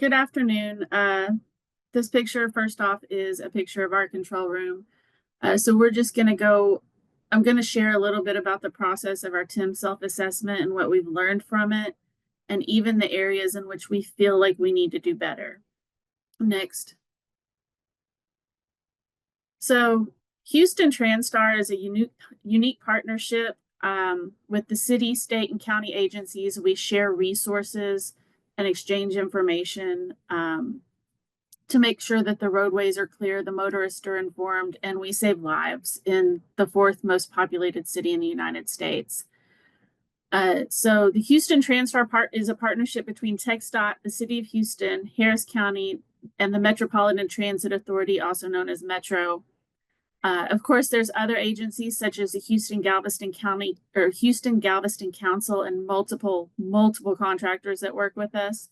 Good afternoon. This picture, first off, is a picture of our control room. So we're just going to I'm going to share a little bit about the process of our TIM self-assessment and what we've learned from it, and even the areas in which we feel like we need to do better. Next. So Houston TransStar is a unique partnership with the city, state, and county agencies. We share resources and exchange information to make sure that the roadways are clear, the motorists are informed, and we save lives in the fourth most populated city in the United States. So the Houston TransStar is a partnership between TxDOT, the City of Houston, Harris County, and the Metropolitan Transit Authority, also known as Metro. Of course, there's other agencies such as the Houston Galveston Council and multiple contractors that work with us.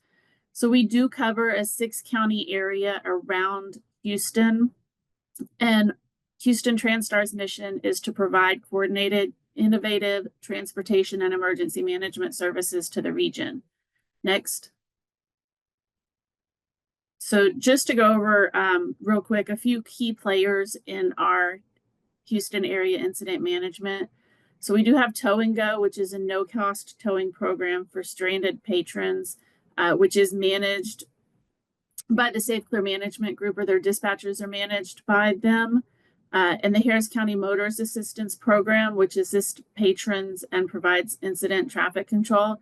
So we do cover a 6-county area around Houston, and Houston TransStar's mission is to provide coordinated, innovative transportation and emergency management services to the region. Next. So just to go over real quick, a few key players in our Houston area incident management. So we do have Tow and Go, which is a no-cost towing program for stranded patrons, which is managed by the Safe Clear Management Group, or their dispatchers are managed by them. And the Harris County Motorist Assistance Program, which assists patrons and provides incident traffic control.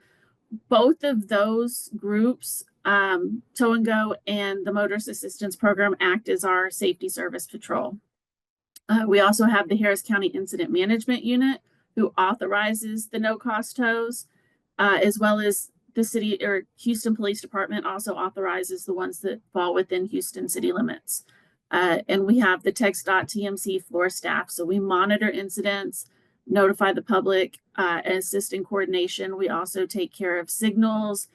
Both of those groups, Tow and Go and the Motorist Assistance Program, act as our safety service patrol. We also have the Harris County Incident Management Unit, who authorizes the no-cost tows, as well as the city or Houston Police Department also authorizes the ones that fall within Houston city limits. And we have the TxDOT TMC floor staff. So we monitor incidents, notify the public, and assist in coordination. We also take care of signals,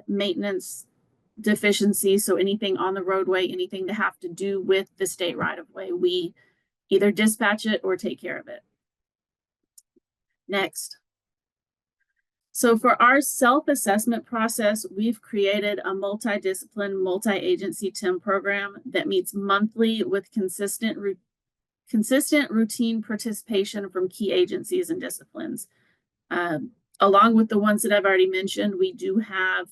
maintenance deficiencies. So anything on the roadway, anything to have to do with the state right-of-way, we either dispatch it or take care of it. Next. So for our self-assessment process, we've created a multidiscipline, multi-agency TIM program that meets monthly with consistent routine participation from key agencies and disciplines. Along with the ones that I've already mentioned, we do have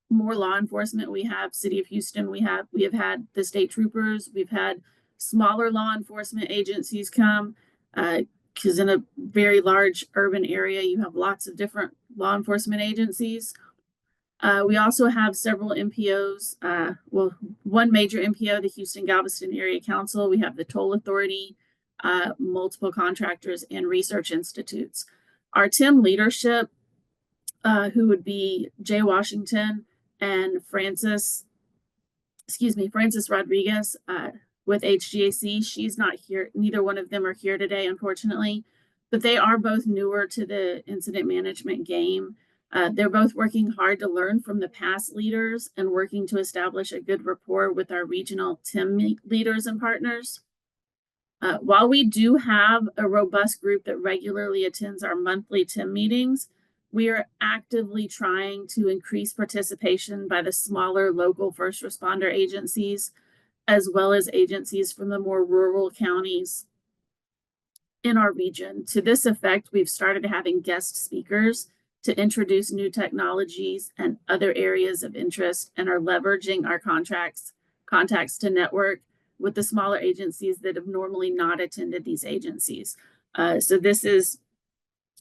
more law enforcement. We have City of Houston. We have had the state troopers. We've had smaller law enforcement agencies come. Because in a very large urban area, you have lots of different law enforcement agencies. We also have several MPOs. One major MPO, the Houston Galveston Area Council. We have the Toll Authority, multiple contractors, and research institutes. Our TIM leadership, who would be Jay Washington and Francis Rodriguez, with HGAC. She's not here. Neither one of them are here today, unfortunately, but they are both newer to the incident management game. They're both working hard to learn from the past leaders and working to establish a good rapport with our regional TIM leaders and partners. While we do have a robust group that regularly attends our monthly TIM meetings, we are actively trying to increase participation by the smaller local first responder agencies, as well as agencies from the more rural counties in our region. To this effect, we've started having guest speakers to introduce new technologies and other areas of interest, and are leveraging our contacts to network with the smaller agencies that have normally not attended these agencies. So this is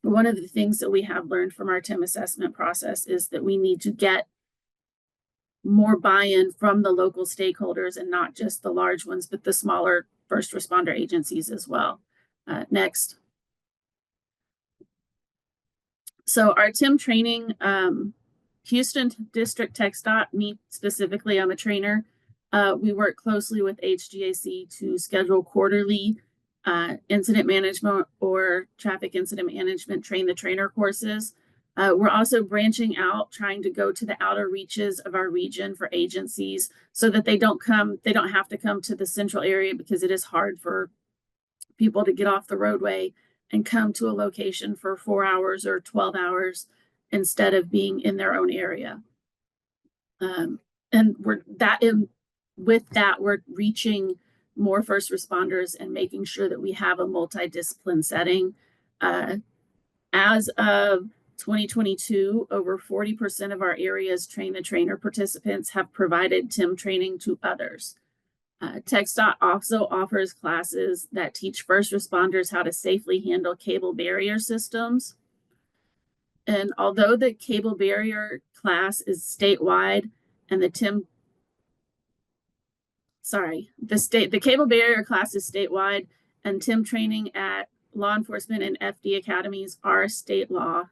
one of the things that we have learned from our TIM assessment process, is that we need to get more buy-in from the local stakeholders, and not just the large ones, but the smaller first responder agencies as well. Next. So our TIM training, Houston District TxDOT, me specifically, I'm a trainer. We work closely with HGAC to schedule quarterly incident management or traffic incident management train the trainer courses. We're also branching out, trying to go to the outer reaches of our region for agencies, so that they don't have to come to the central area, because it is hard for people to get off the roadway and come to a location for 4 hours or 12 hours instead of being in their own area. And with that, we're reaching more first responders and making sure that we have a multidiscipline setting. As of 2022, over 40% of our area's train the trainer participants have provided TIM training to others. TxDOT also offers classes that teach first responders how to safely handle cable barrier systems. And although the cable barrier class is statewide and the cable barrier class is statewide and TIM training at law enforcement and FD academies are state law.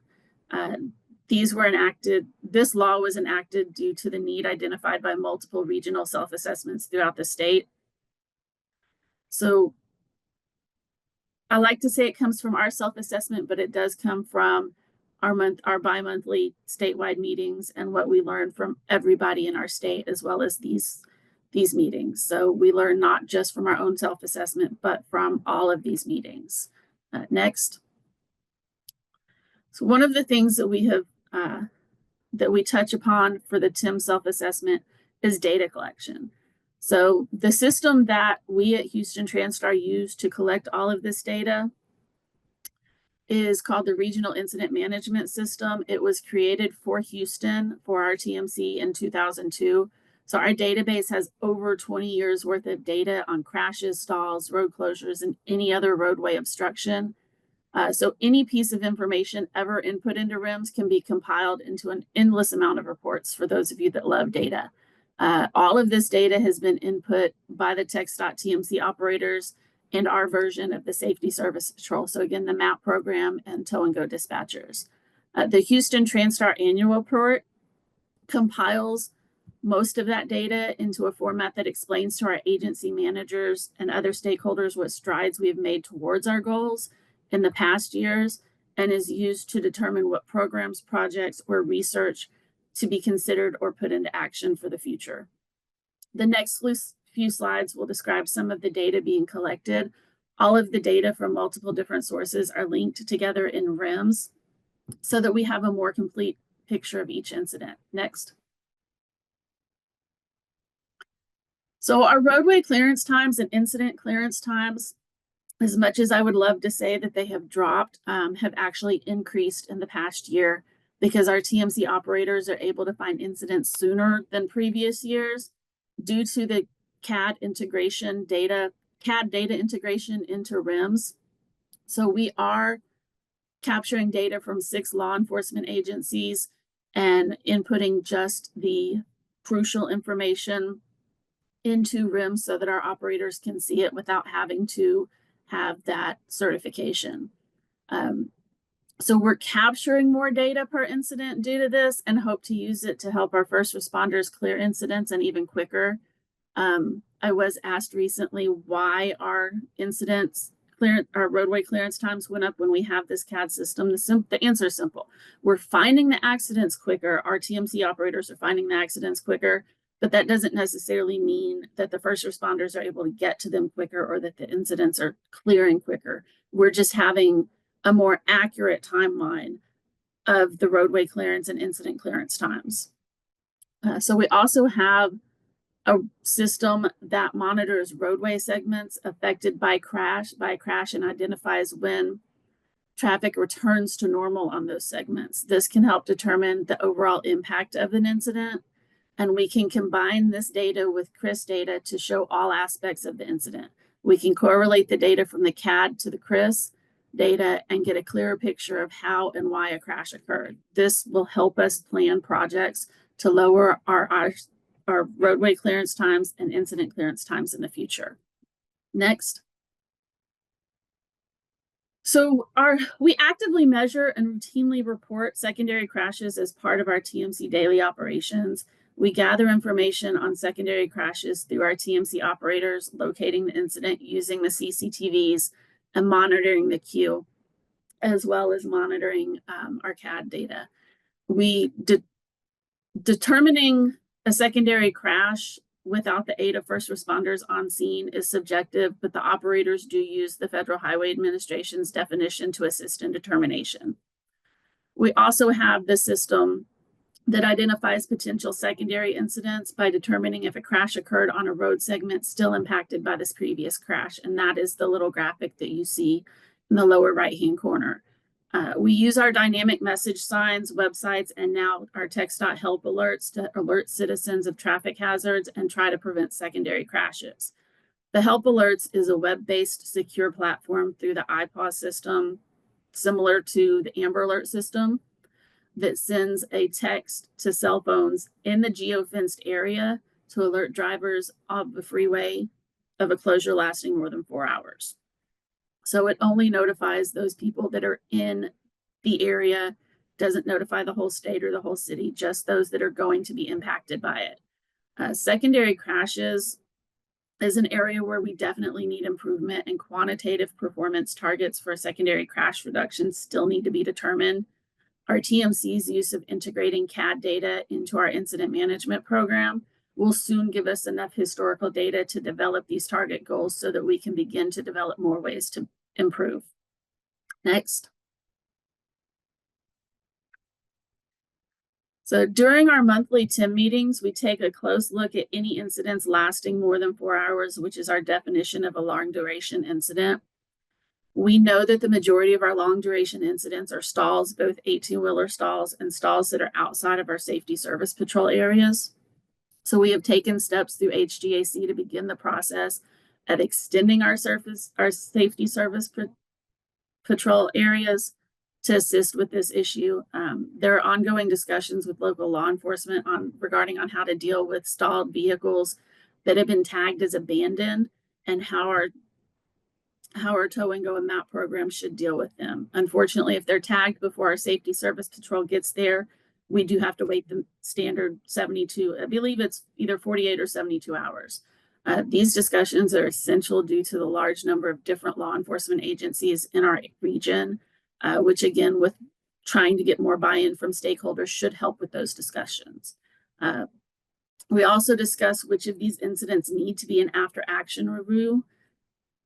This law was enacted due to the need identified by multiple regional self-assessments throughout the state. So I like to say it comes from our self-assessment, but it does come from our bi-monthly statewide meetings and what we learn from everybody in our state, as well as these meetings. So we learn not just from our own self-assessment, but from all of these meetings. Next. So one of the things that we have that we touch upon for the TIM self-assessment is data collection. So the system that we at Houston TransStar use to collect all of this data is called the Regional Incident Management System. It was created for Houston for our TMC in 2002. So our database has over 20 years worth of data on crashes, stalls, road closures, and any other roadway obstruction. So any piece of information ever input into RIMS can be compiled into an endless amount of reports for those of you that love data. All of this data has been input by the TxDOT TMC operators and our version of the Safety Service Patrol. So again, the MAP program and tow and go dispatchers. The Houston TransStar annual report compiles most of that data into a format that explains to our agency managers and other stakeholders what strides we have made towards our goals in the past years, and is used to determine what programs, projects, or research to be considered or put into action for the future. The next few slides will describe some of the data being collected. All of the data from multiple different sources are linked together in RIMS so that we have a more complete picture of each incident. Next. So our roadway clearance times and incident clearance times, as much as I would love to say that they have dropped, have actually increased in the past year because our TMC operators are able to find incidents sooner than previous years due to the CAD data integration into RIMS. So we are capturing data from 6 law enforcement agencies and inputting just the crucial information into RIMS so that our operators can see it without having to have that certification. So we're capturing more data per incident due to this and hope to use it to help our first responders clear incidents and even quicker. I was asked recently why our our roadway clearance times went up when we have this CAD system. The answer is simple. We're finding the accidents quicker. Our TMC operators are finding the accidents quicker, but that doesn't necessarily mean that the first responders are able to get to them quicker or that the incidents are clearing quicker. We're just having a more accurate timeline of the roadway clearance and incident clearance times. So we also have a system that monitors roadway segments affected by a crash and identifies when traffic returns to normal on those segments. This can help determine the overall impact of an incident, and we can combine this data with CRIS data to show all aspects of the incident. We can correlate the data from the CAD to the CRIS data and get a clearer picture of how and why a crash occurred. This will help us plan projects to lower our roadway clearance times and incident clearance times in the future. Next. So we actively measure and routinely report secondary crashes as part of our TMC daily operations. We gather information on secondary crashes through our TMC operators, locating the incident using the CCTVs and monitoring the queue, as well as monitoring our CAD data. Determining a secondary crash without the aid of first responders on scene is subjective, but the operators do use the Federal Highway Administration's definition to assist in determination. We also have the system that identifies potential secondary incidents by determining if a crash occurred on a road segment still impacted by this previous crash. And that is the little graphic that you see in the lower right-hand corner. We use our dynamic message signs, websites, and now our TxDOT help alerts to alert citizens of traffic hazards and try to prevent secondary crashes. The help alerts is a web-based secure platform through the iPause system, similar to the Amber Alert system, that sends a text to cell phones in the geofenced area to alert drivers of the freeway of a closure lasting more than 4 hours. So it only notifies those people that are in the area, doesn't notify the whole state or the whole city, just those that are going to be impacted by it. Secondary crashes is an area where we definitely need improvement, and quantitative performance targets for secondary crash reduction still need to be determined. Our TMC's use of integrating CAD data into our incident management program will soon give us enough historical data to develop these target goals so that we can begin to develop more ways to improve. Next. So during our monthly TIM meetings, we take a close look at any incidents lasting more than 4 hours, which is our definition of a long duration incident. We know that the majority of our long duration incidents are stalls, both 18-wheeler stalls and stalls that are outside of our safety service patrol areas. So we have taken steps through HGAC to begin the process of extending our safety service patrol areas to assist with this issue. There are ongoing discussions with local law enforcement regarding how to deal with stalled vehicles that have been tagged as abandoned, and how our tow and go and map program should deal with them. Unfortunately, if they're tagged before our safety service patrol gets there, we do have to wait the standard 72, I believe it's either 48 or 72 hours. These discussions are essential due to the large number of different law enforcement agencies in our region, which again, with trying to get more buy-in from stakeholders, should help with those discussions. We also discuss which of these incidents need to be an after-action review.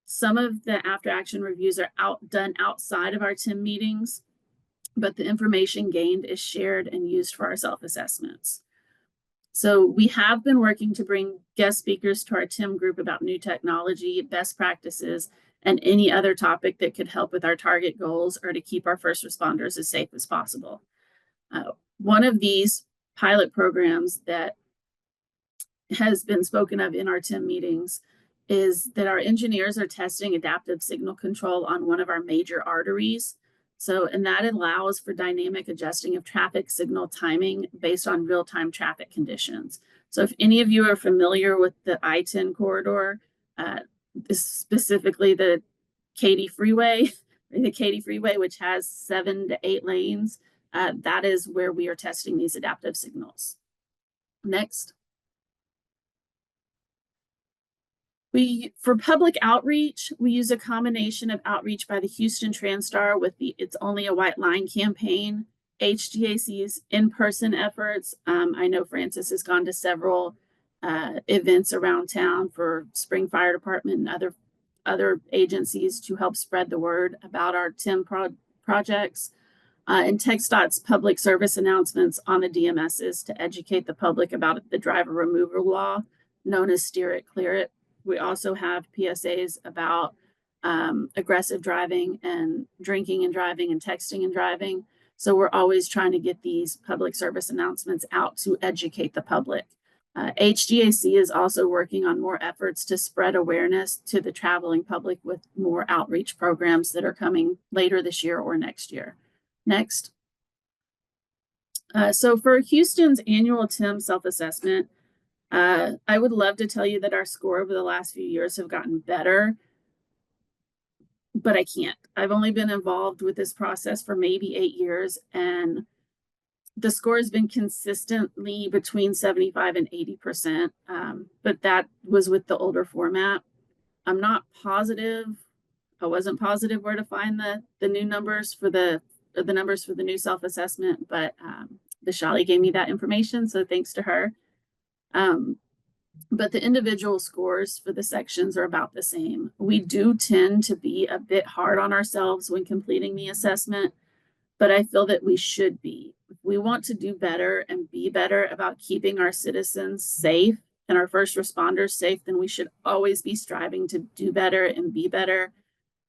Some of the after-action reviews are done outside of our TIM meetings, but the information gained is shared and used for our self-assessments. So we have been working to bring guest speakers to our TIM group about new technology, best practices, and any other topic that could help with our target goals or to keep our first responders as safe as possible. One of these pilot programs that has been spoken of in our TIM meetings is that our engineers are testing adaptive signal control on one of our major arteries. And that allows for dynamic adjusting of traffic signal timing based on real-time traffic conditions. So if any of you are familiar with the I-10 corridor, specifically the Katy Freeway, which has 7 to 8 lanes, that is where we are testing these adaptive signals. Next. For public outreach, we use a combination of outreach by the Houston Transtar with the It's Only a White Line campaign, HGAC's in-person efforts. I know Francis has gone to several events around town for Spring Fire Department and other agencies to help spread the word about our TIM projects. And TxDOT's public service announcements on the DMSs to educate the public about the driver removal law, known as Steer It, Clear It. We also have PSAs about aggressive driving and drinking and driving and texting and driving. So we're always trying to get these public service announcements out to educate the public. HGAC is also working on more efforts to spread awareness to the traveling public with more outreach programs that are coming later this year or next year. Next. So for Houston's annual TIM self-assessment, I would love to tell you that our score over the last few years have gotten better, but I can't. I've only been involved with this process for maybe 8 years, and the score has been consistently between 75 and 80%, but that was with the older format. I'm not positive. I wasn't positive where to find the new numbers for the numbers for the new self-assessment, but the Shali gave me that information, so thanks to her. But the individual scores for the sections are about the same. We do tend to be a bit hard on ourselves when completing the assessment. but I feel that we should be. If we want to do better and be better about keeping our citizens safe and our first responders safe, then we should always be striving to do better and be better,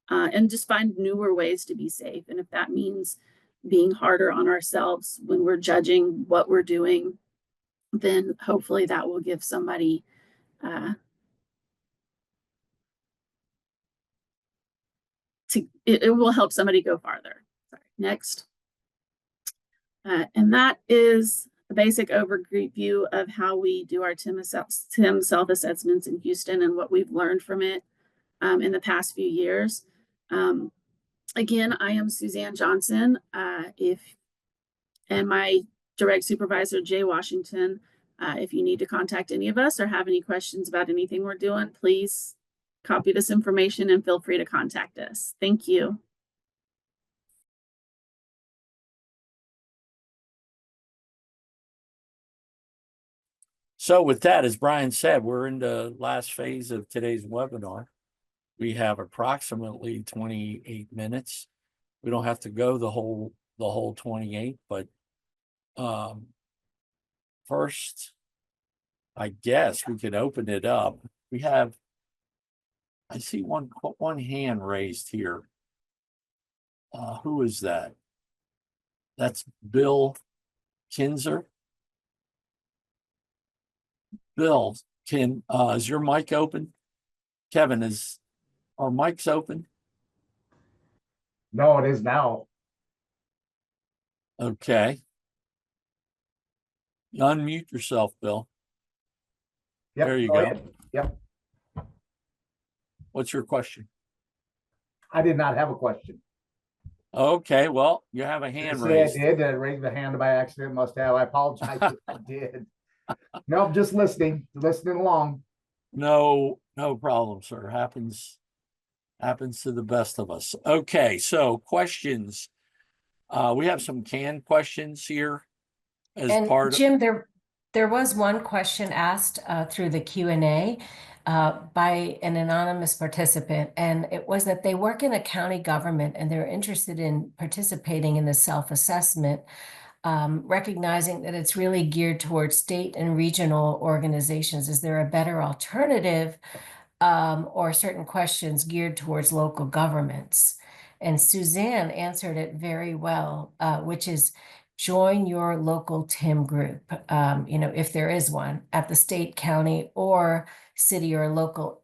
and just find newer ways to be safe. And if that means being harder on ourselves when we're judging what we're doing, then hopefully that will give somebody it will help somebody go farther. Sorry. Next. And that is a basic overview of how we do our TIM self-assessments in Houston and what we've learned from it in the past few years. Again, I am Suzanne Johnson. And my direct supervisor, Jay Washington. If you need to contact any of us or have any questions about anything we're doing, please copy this information and feel free to contact us. Thank you. So with that, as Brian said, we're in the last phase of today's webinar. We have approximately 28 minutes. We don't have to go the whole 28, but first, I guess we could open it up. We have, I see one hand raised here. Who is that? That's Bill Kinzer. Bill, is your mic open? Kevin, is our mics open? No, it is now. Okay. Unmute yourself, Bill. Yep, There you go. ahead. Yep. What's your question? I did not have a question. Okay, well, you have a hand raised. I did. Did I raise the hand by accident? Must have. I apologize if I did. Nope, just listening along. No problem, sir. Happens to the best of us. Okay, so questions. We have some canned questions here as and part of Jim, there was one question asked through the Q&A by an anonymous participant, and it was that they work in a county government and they're interested in participating in the self-assessment, recognizing that it's really geared towards state and regional organizations. Is there a better alternative or certain questions geared towards local governments? And Suzanne answered it very well, which is join your local TIM group, if there is one at the state, county, or city or local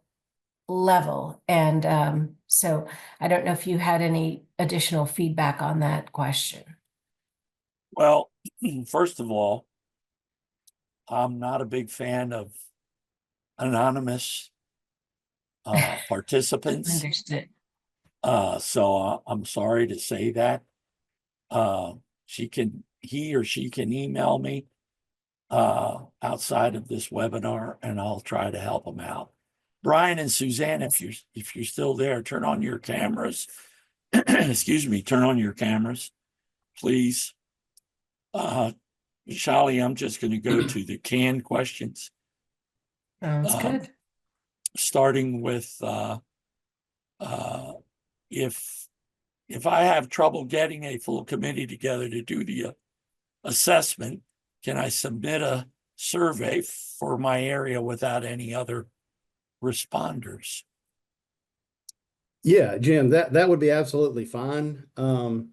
level. And so I don't know if you had any additional feedback on that question. Well, first of all, I'm not a big fan of anonymous participants. Understood. So I'm sorry to say that. He or she can email me outside of this webinar, and I'll try to help them out. Brian and Suzanne, if you're still there, turn on your cameras. Excuse me, turn on your cameras, please. Shali, I'm just going to go to the canned questions. Sounds good. Starting with if I have trouble getting a full committee together to do the assessment, can I submit a survey for my area without any other responders? Yeah, Jim, that would be absolutely fine. And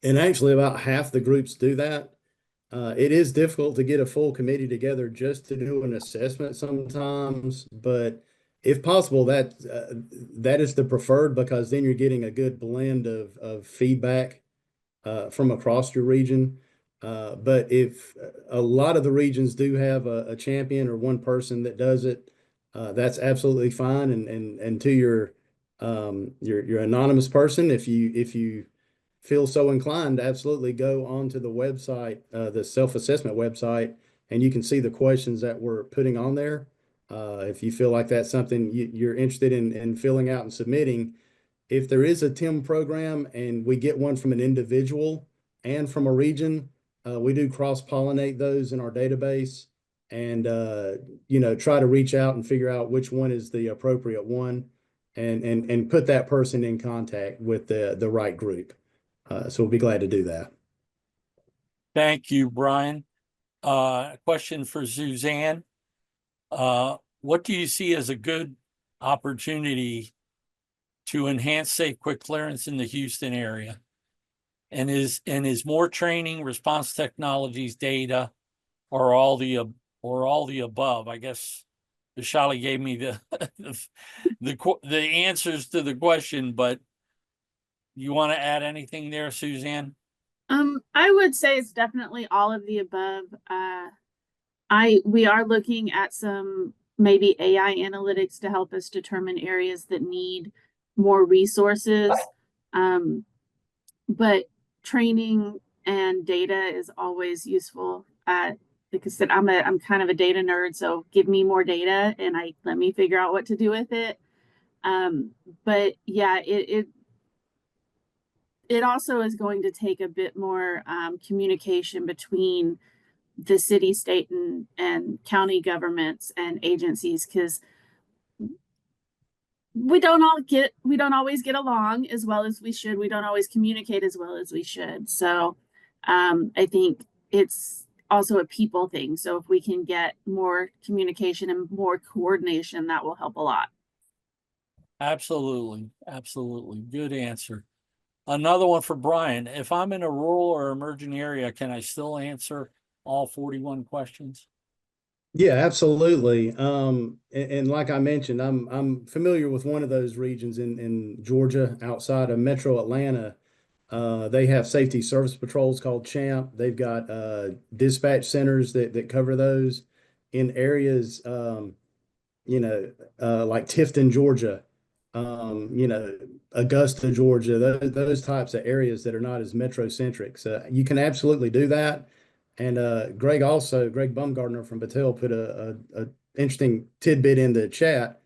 actually about half the groups do that. It is difficult to get a full committee together just to do an assessment sometimes, but if possible, that is the preferred, because then you're getting a good blend of feedback from across your region. But if a lot of the regions do have a champion or one person that does it, that's absolutely fine. And to your anonymous person, if you feel so inclined, absolutely go onto the website, the self-assessment website, and you can see the questions that we're putting on there. If you feel like that's something you're interested in filling out and submitting. If there is a TIM program and we get one from an individual and from a region, we do cross-pollinate those in our database and try to reach out and figure out which one is the appropriate one and put that person in contact with the right group. So we'll be glad to do that. Thank you, Brian. Question for Suzanne. What do you see as a good opportunity to enhance safe quick clearance in the Houston area? And is more training, response technologies, data, or all the above? I guess Vishali gave me the answers to the question, but you want to add anything there, Suzanne? I would say it's definitely all of the above. We are looking at some maybe AI analytics to help us determine areas that need more resources. But training and data is always useful. Like I said, I'm kind of a data nerd, so give me more data and let me figure out what to do with it. But yeah, it also is going to take a bit more communication between the city, state, and county governments and agencies, because we don't always get along as well as we should. We don't always communicate as well as we should. So I think it's also a people thing. So if we can get more communication and more coordination, that will help a lot. Absolutely. Absolutely. Good answer. Another one for Brian. If I'm in a rural or emerging area, can I still answer all 41 questions? Yeah, absolutely. And like I mentioned, I'm familiar with one of those regions in Georgia outside of Metro Atlanta. They have safety service patrols called CHAMP. They've got dispatch centers that cover those in areas, like Tifton, Georgia, Augusta, Georgia, those types of areas that are not as metrocentric. So you can absolutely do that. And Greg Baumgartner from Battelle put a interesting tidbit in the chat.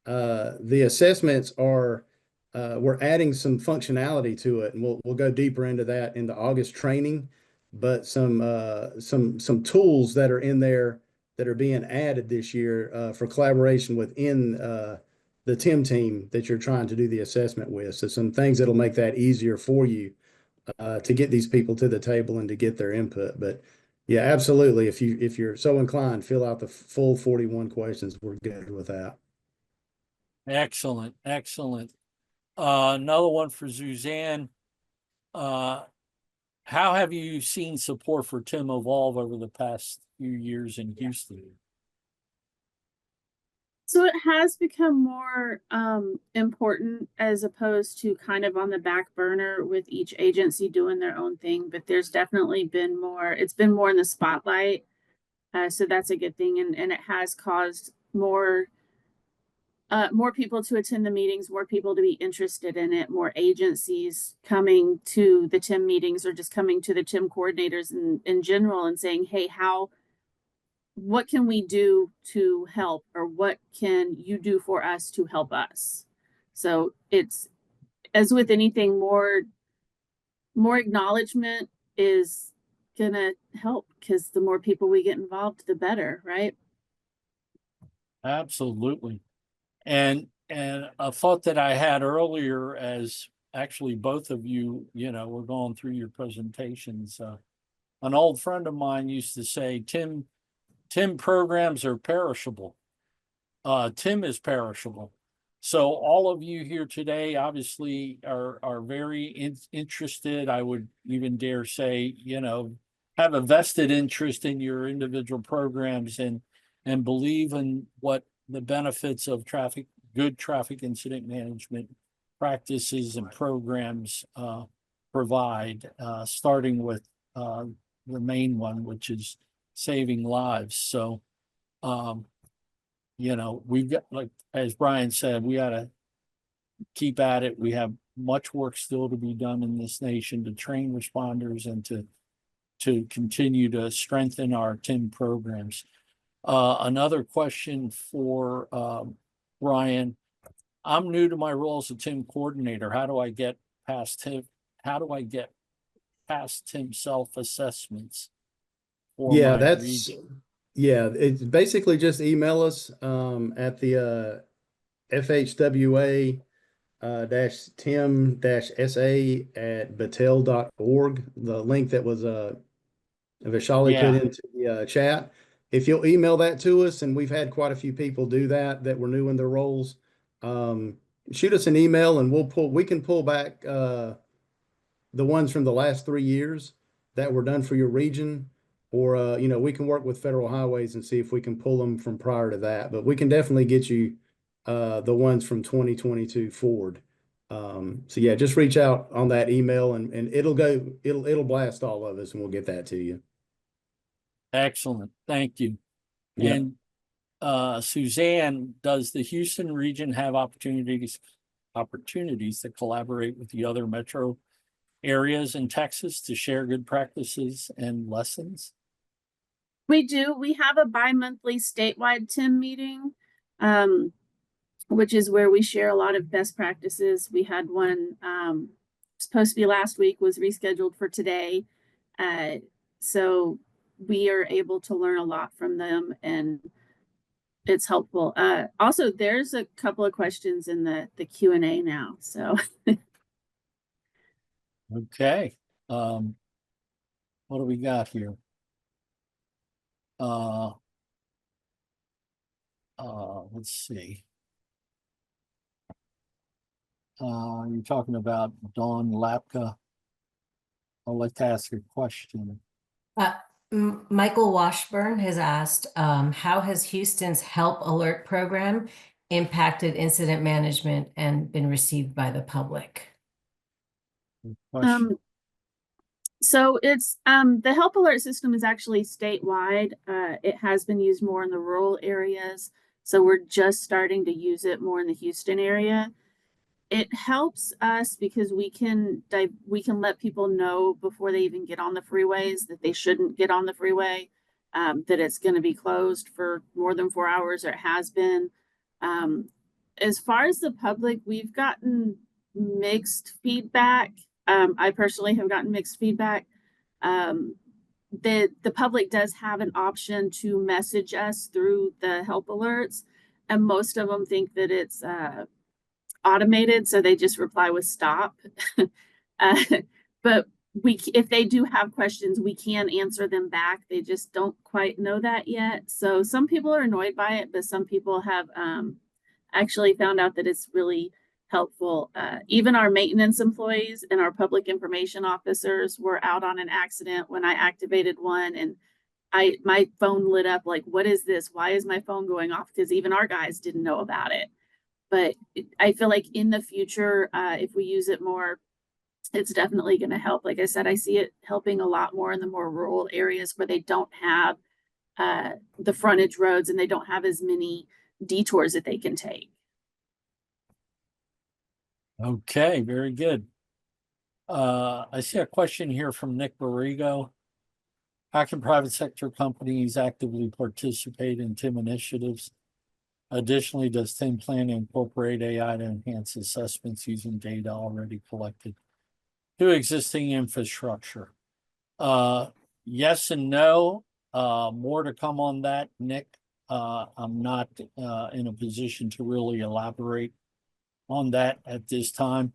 The assessments are we're adding some functionality to it, and we'll go deeper into that in the August training. But some tools that are in there that are being added this year for collaboration within the TIM team that you're trying to do the assessment with. So some things that'll make that easier for you to get these people to the table and to get their input. But yeah, absolutely. If you're so inclined, fill out the full 41 questions. We're good with that. Excellent. Excellent. Another one for Suzanne. How have you seen support for TIM evolve over the past few years in Houston? So it has become more important as opposed to kind of on the back burner with each agency doing their own thing, but there's definitely been it's been more in the spotlight. So that's a good thing. And it has caused more people to attend the meetings, more people to be interested in it, more agencies coming to the TIM meetings or just coming to the TIM coordinators in general and saying, hey, what can we do to help, or what can you do for us to help us? So it's, as with anything, more acknowledgement is gonna help, because the more people we get involved, the better, right? Absolutely. And a thought that I had earlier, as actually both of you, were going through your presentations. An old friend of mine used to say, TIM programs are perishable. TIM is perishable. So all of you here today obviously are very interested. I would even dare say, have a vested interest in your individual programs and believe in what the benefits of good traffic incident management practices and programs provide, starting with the main one, which is saving lives. So, we've got, like, as Brian said, we got to keep at it. We have much work still to be done in this nation to train responders and to continue to strengthen our TIM programs. Another question for Brian. I'm new to my role as a TIM coordinator. How do I get past TIM? How do I get past TIM self-assessments for Yeah, my region? it's basically just email us at the FHWA dash Tim dash SA at battelle.org, the link that was Vishali put Yeah. into the chat. If you'll email that to us, and we've had quite a few people do that were new in their roles, shoot us an email and we can pull back the ones from the last 3 years that were done for your region, or we can work with Federal Highways and see if we can pull them from prior to that. But we can definitely get you the ones from 2022 forward. So yeah, just reach out on that email, and it'll blast all of us, and we'll get that to you. Excellent. Thank you. Yeah. And Suzanne, does the Houston region have opportunities to collaborate with the other metro areas in Texas to share good practices and lessons? We do. We have a bi-monthly statewide TIM meeting, which is where we share a lot of best practices. We had one supposed to be last week, was rescheduled for today. So we are able to learn a lot from them, and it's helpful. Also, there's a couple of questions in the Q&A now. So Okay. What do we got here? Let's see. You're talking about Dawn Lapka. I'll like to ask a question. Michael Washburn has asked, how has Houston's Help Alert program impacted incident management and been received by the public? Question. So it's the Help Alert system is actually statewide. It has been used more in the rural areas, so we're just starting to use it more in the Houston area. It helps us because we can let people know before they even get on the freeways that they shouldn't get on the freeway, that it's going to be closed for more than 4 hours, or it has been. As far as the public, we've gotten mixed feedback. I personally have gotten mixed feedback. The public does have an option to message us through the help alerts, and most of them think that it's automated, so they just reply with stop. But if they do have questions, we can answer them back. They just don't quite know that yet. So some people are annoyed by it, but some people have actually found out that it's really helpful. Even our maintenance employees and our public information officers were out on an accident when I activated one, and my phone lit up like, what is this? Why is my phone going off? Because even our guys didn't know about it. But I feel like in the future, if we use it more, it's definitely going to help. Like I said, I see it helping a lot more in the more rural areas where they don't have the frontage roads and they don't have as many detours that they can take. Okay, very good. I see a question here from Nick Borrego. How can private sector companies actively participate in TIM initiatives? Additionally, does TIM plan to incorporate AI to enhance assessments using data already collected to existing infrastructure? Yes and no. More to come on that, Nick. I'm not in a position to really elaborate on that at this time.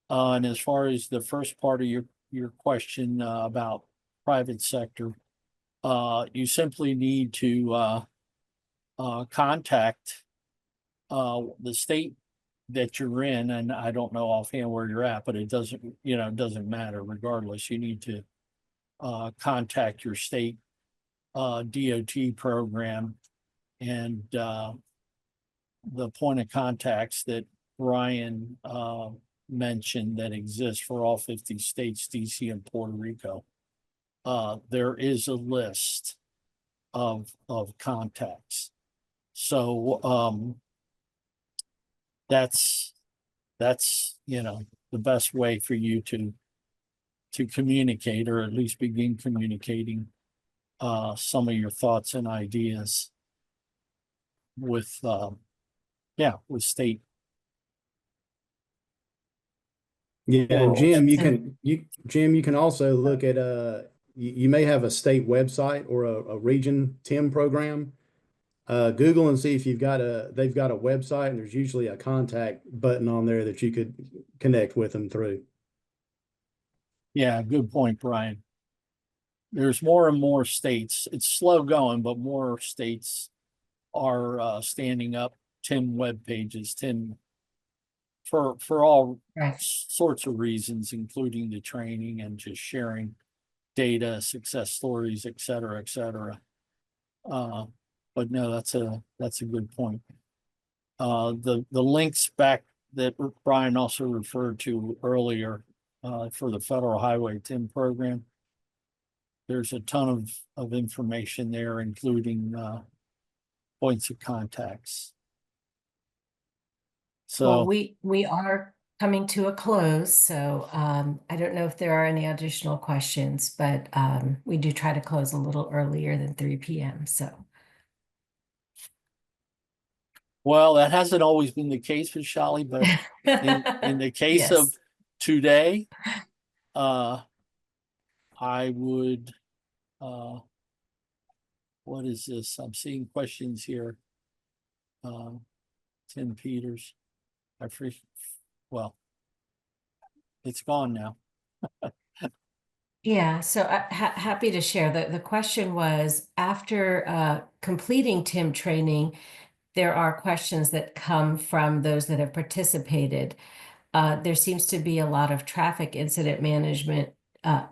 And as far as the first part of your question about private sector, you simply need to contact the state that you're in, and I don't know offhand where you're at, but it doesn't matter. Regardless, you need to contact your state DOT program, and the point of contacts that Brian mentioned that exists for all 50 states, DC and Puerto Rico. There is a list of contacts. So that's the best way for you to communicate, or at least begin communicating some of your thoughts and ideas with state. Yeah, and Jim, Tim. you can also look at you may have a state website or a region TIM program. Google and see if they've got a website, and there's usually a contact button on there that you could connect with them through. Yeah, good point, Brian. There's more and more states. It's slow going, but more states are standing up TIM web pages, TIM for all Right. sorts of reasons, including the training and just sharing data, success stories, et cetera, et cetera. But no, that's a good point. The links back that Brian also referred to earlier for the Federal Highway TIM program. There's a ton of information there, including points of contacts. Well, So we are coming to a close, so I don't know if there are any additional questions, but we do try to close a little earlier than 3 p.m. So well, that hasn't always been the case with Shali, but in the case yes. of today, I would what is this? I'm seeing questions here. Tim Peters. Well, it's gone now. Yeah, so happy to share. The question was, after completing TIM training, there are questions that come from those that have participated. There seems to be a lot of traffic incident management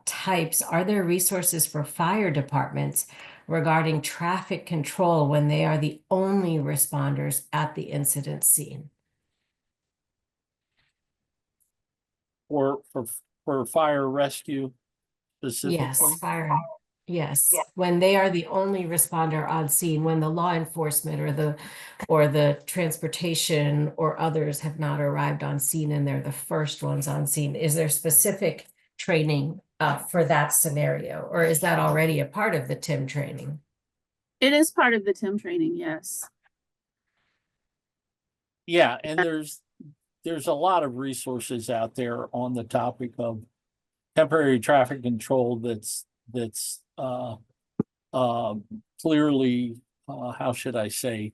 types. Are there resources for fire departments regarding traffic control when they are the only responders at the incident scene? For fire rescue specifically? Yes, fire. Yes, when they are the only responder on scene, when the law enforcement or the transportation or others have not arrived on scene and they're the first ones on scene. Is there specific training for that scenario, or is that already a part of the TIM training? It is part of the TIM training, yes. Yeah, and there's a lot of resources out there on the topic of temporary traffic control that's clearly how should I say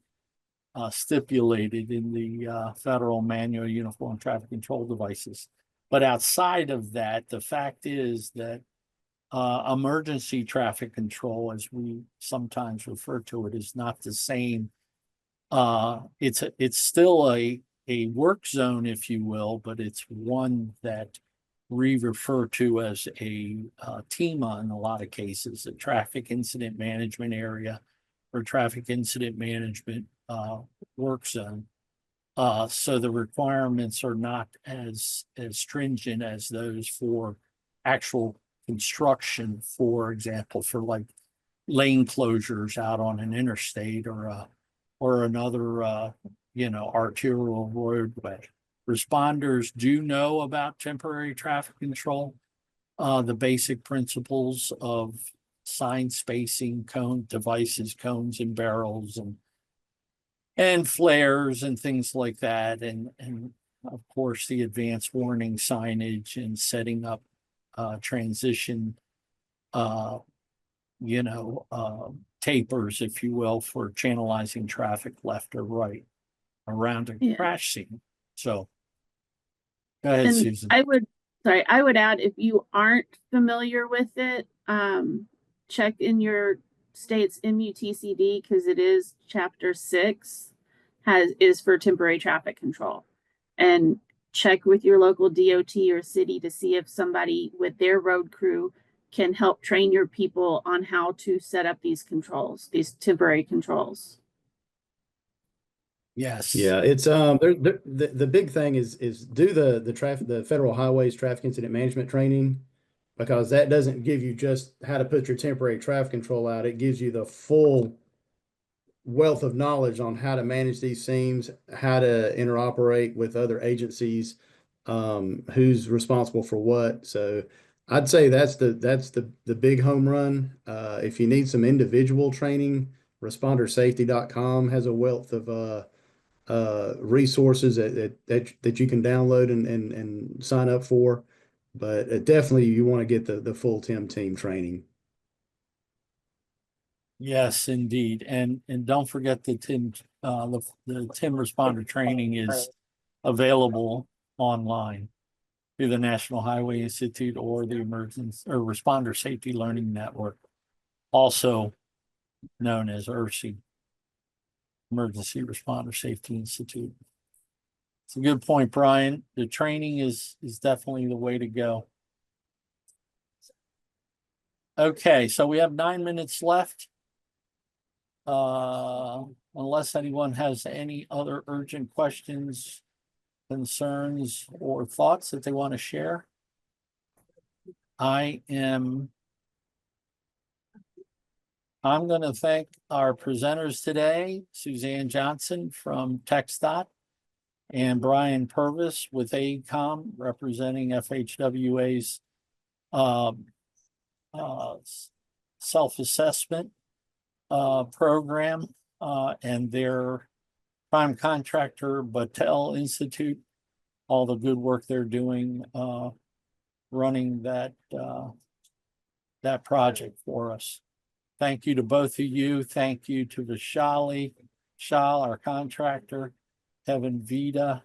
stipulated in the federal manual uniform traffic control devices. But outside of that, the fact is that emergency traffic control, as we sometimes refer to it, is not the same. It's still a work zone, if you will, but it's one that we refer to as a TIMA in a lot of cases, a traffic incident management area or traffic incident management work zone. So the requirements are not as stringent as those for actual construction, for example, for like lane closures out on an interstate or another arterial roadway. Responders do know about temporary traffic control, the basic principles of sign spacing, cone devices, cones and barrels, and flares and things like that, and of course the advanced warning signage and setting up transition tapers, if you will, for channelizing traffic left or right around a crash scene. So go ahead, And Susan. I would add, if you aren't familiar with it, check in your state's MUTCD, because it is chapter 6 is for temporary traffic control. And check with your local DOT or city to see if somebody with their road crew can help train your people on how to set up these controls, these temporary controls. Yes. Yeah, it's the big thing is do the federal highways traffic incident management training, because that doesn't give you just how to put your temporary traffic control out. It gives you the full wealth of knowledge on how to manage these scenes, how to interoperate with other agencies, who's responsible for what. So I'd say that's the big home run. If you need some individual training, respondersafety.com has a wealth of resources that you can download and sign up for. But definitely you want to get the full TIM team training. Yes, indeed. And don't forget the the TIM responder training is available online through the National Highway Institute or the Emergency or Responder Safety Learning Network, also known as ERSI, Emergency Responder Safety Institute. It's a good point, Brian. The training is definitely the way to go. Okay, so we have 9 minutes left. Unless anyone has any other urgent questions, concerns, or thoughts that they want to share. I'm going to thank our presenters today, Suzanne Johnson from TxDOT and Brian Purvis with AECOM representing FHWA's self-assessment program and their prime contractor, Battelle Institute, all the good work they're doing running that project for us. Thank you to both of you. Thank you to Vishal, our contractor, Kevin Vita,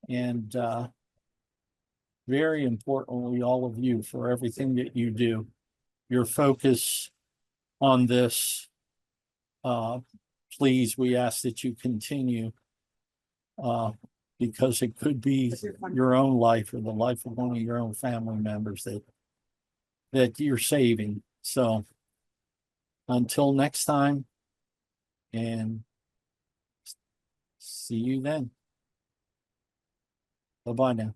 and very importantly, all of you for everything that you do. Your focus on this, please, we ask that you continue because it could be your own life or the life of one of your own family members that you're saving. So until next time, and see you then. Bye-bye now.